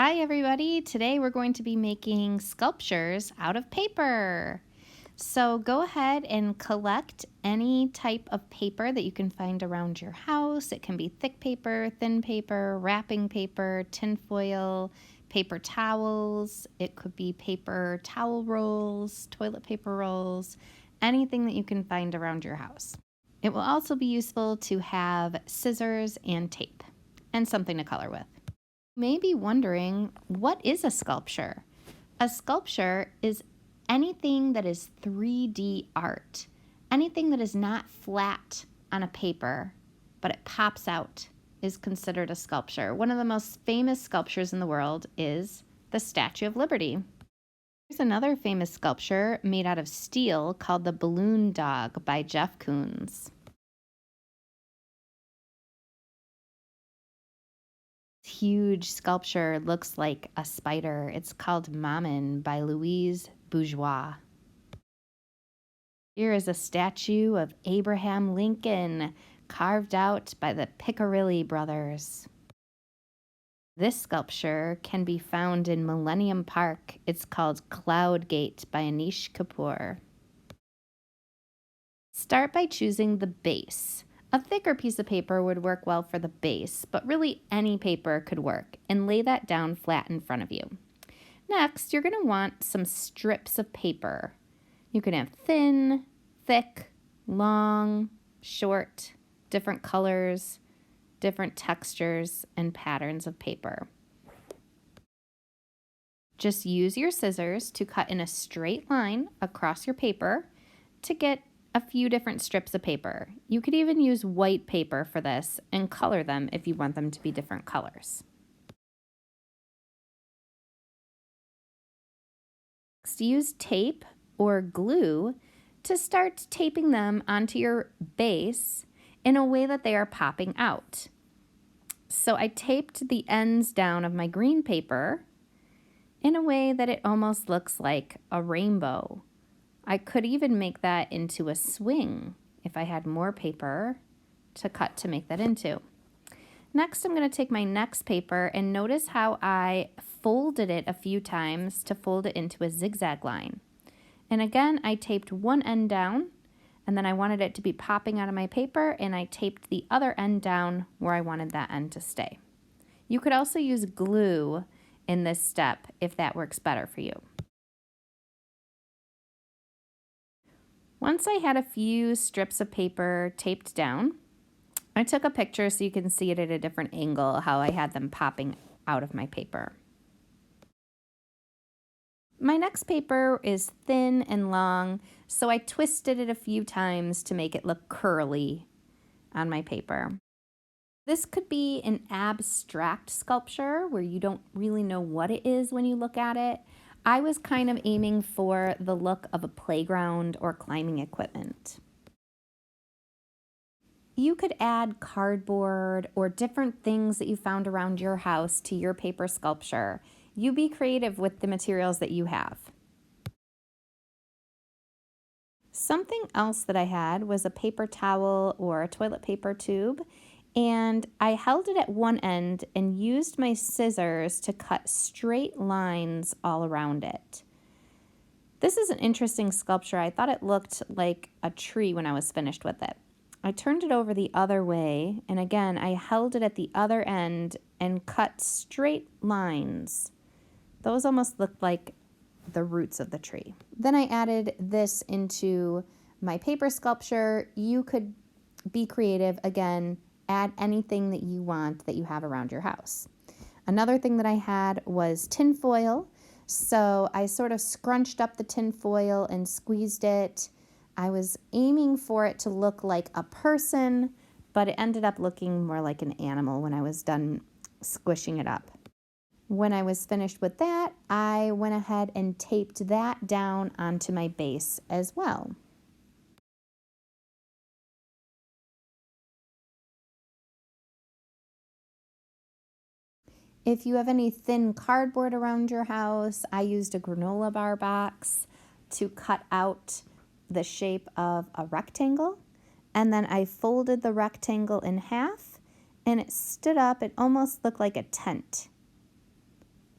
Hi everybody, today we're going to be making sculptures out of paper. So go ahead and collect any type of paper that you can find around your house. It can be thick paper, thin paper, wrapping paper, tinfoil, paper towels. It could be paper towel rolls, toilet paper rolls, anything that you can find around your house. It will also be useful to have scissors and tape and something to color with. You may be wondering, what is a sculpture? A sculpture is anything that is 3D art, anything that is not flat on a paper, but it pops out is considered a sculpture. One of the most famous sculptures in the world is the Statue of Liberty. There's another famous sculpture made out of steel called the Balloon Dog by Jeff Koons. Huge sculpture looks like a spider. It's called Mammon by Louise Bourgeois. Here is a statue of Abraham Lincoln carved out by the Piccirilli brothers. This sculpture can be found in Millennium Park. It's called Cloud Gate by Anish Kapoor. Start by choosing the base. A thicker piece of paper would work well for the base, but really any paper could work, and lay that down flat in front of you. Next, you're going to want some strips of paper. You can have thin, thick, long, short, different colors, different textures and patterns of paper. Just use your scissors to cut in a straight line across your paper to get a few different strips of paper. You could even use white paper for this and color them if you want them to be different colors. Next, use tape or glue to start taping them onto your base in a way that they are popping out. So I taped the ends down of my green paper in a way that it almost looks like a rainbow. I could even make that into a swing if I had more paper to cut to make that into. Next, I'm going to take my next paper and notice how I folded it a few times to fold it into a zigzag line. And again, I taped one end down, and then I wanted it to be popping out of my paper, and I taped the other end down where I wanted that end to stay. You could also use glue in this step if that works better for you. Once I had a few strips of paper taped down, I took a picture so you can see it at a different angle, how I had them popping out of my paper. My next paper is thin and long, so I twisted it a few times to make it look curly on my paper. This could be an abstract sculpture where you don't really know what it is when you look at it. I was kind of aiming for the look of a playground or climbing equipment. You could add cardboard or different things that you found around your house to your paper sculpture. You be creative with the materials that you have. Something else that I had was a paper towel or a toilet paper tube, and I held it at one end and used my scissors to cut straight lines all around it. This is an interesting sculpture. I thought it looked like a tree when I was finished with it. I turned it over the other way, and again, I held it at the other end and cut straight lines. Those almost looked like the roots of the tree. Then I added this into my paper sculpture. You could be creative again. Add anything that you want that you have around your house. Another thing that I had was tin foil. So I sort of scrunched up the tin foil and squeezed it. I was aiming for it to look like a person, but it ended up looking more like an animal when I was done squishing it up. When I was finished with that, I went ahead and taped that down onto my base as well. If you have any thin cardboard around your house, I used a granola bar box to cut out the shape of a rectangle, and then I folded the rectangle in half and it stood up. It almost looked like a tent.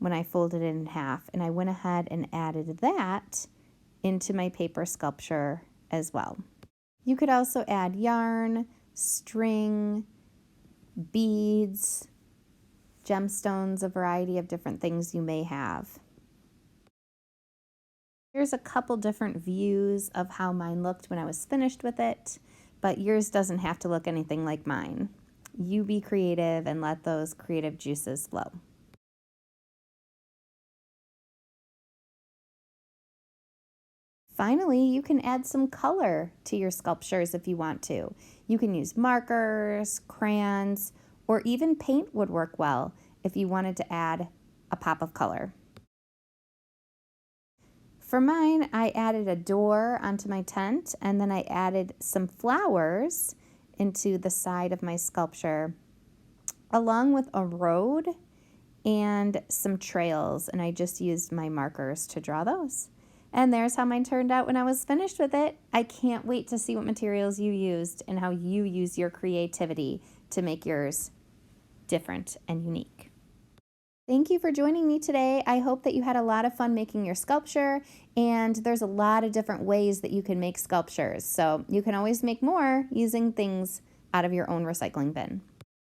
when I folded it in half, and I went ahead and added that into my paper sculpture as well. You could also add yarn, string, beads, gemstones, a variety of different things you may have. Here's a couple different views of how mine looked when I was finished with it, but yours doesn't have to look anything like mine. You be creative and let those creative juices flow. Finally, you can add some color to your sculptures if you want to. You can use markers, crayons, or even paint would work well if you wanted to add a pop of color. For mine, I added a door onto my tent, and then I added some flowers into the side of my sculpture, along with a road and some trails, and I just used my markers to draw those. And there's how mine turned out when I was finished with it. I can't wait to see what materials you used and how you use your creativity to make yours different and unique. Thank you for joining me today. I hope that you had a lot of fun making your sculpture, and there's a lot of different ways that you can make sculptures. So you can always make more using things out of your own recycling bin.